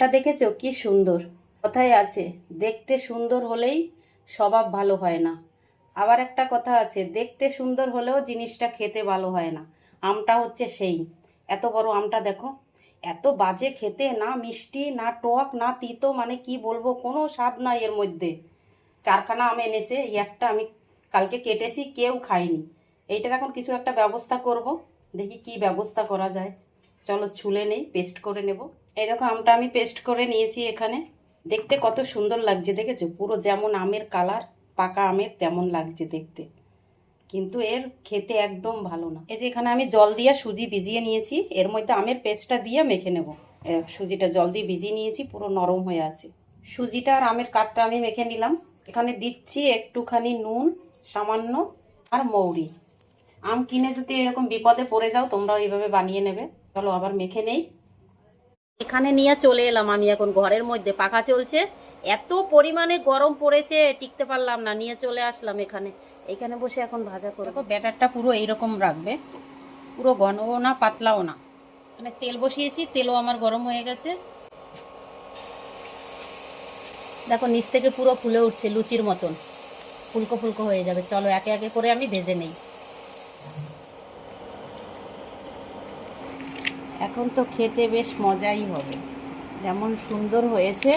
আমটা দেখেছো কি সুন্দর। কথায় আছে, দেখতে সুন্দর হলেই স্বভাব ভালো হয় না। আবার একটা কথা আছে, দেখতে সুন্দর হলেও জিনিসটা খেতে ভালো হয় না। আমটা হচ্ছে সেই। এত বড় আমটা দেখো, এত বাজে খেতে, না মিষ্টি না টক না তিতো, মানে কি বলবো, কোনো স্বাদ নাই এর মধ্যে। চারখানা আম এনেছে, এই একটা আমি কালকে কেটেছি, কেউ খায়নি। এইটার এখন কিছু একটা ব্যবস্থা করব, দেখি কি ব্যবস্থা করা যায়। চলো ছুলে নেই, পেস্ট করে নেব। এই দেখো আমটা আমি পেস্ট করে নিয়েছি এখানে। দেখতে কত সুন্দর লাগছে দেখেছো, পুরো যেমন আমের কালার, পাকা আমের তেমন লাগছে দেখতে, কিন্তু এর খেতে একদম ভালো না। এই যে এখানে আমি জল দিয়ে সুজি ভিজিয়ে নিয়েছি, এর মধ্যে আমের পেস্টটা দিয়ে মেখে নেব। সুজিটা জল দিয়ে ভিজিয়ে নিয়েছি, পুরো নরম হয়ে আছে। সুজিটা আর আমের কাঠটা আমি মেখে নিলাম। এখানে দিচ্ছি একটুখানি নুন, সামান্য, আর মৌরি। আম কিনে যদি এরকম বিপদে পড়ে যাও, তোমরাও এইভাবে বানিয়ে নেবে। চলো আবার মেখে নেই। এখানে নিয়ে চলে এলাম আমি এখন ঘরের মধ্যে, পাখা চলছে, এত পরিমাণে গরম পড়েছে টিকতে পারলাম না, নিয়ে চলে আসলাম এখানে। এখানে বসে এখন ভাজা করবো। ব্যাটারটা পুরো এইরকম রাখবে, পুরো ঘনও না পাতলাও না। মানে তেল বসিয়েছি, তেলও আমার গরম হয়ে গেছে। দেখো নিচ থেকে পুরো ফুলে উঠছে লুচির মতন, ফুলকো ফুলকো হয়ে যাবে। চলো একে একে করে আমি ভেজে নেই। এখন তো খেতে বেশ মজাই হবে, যেমন সুন্দর হয়েছে।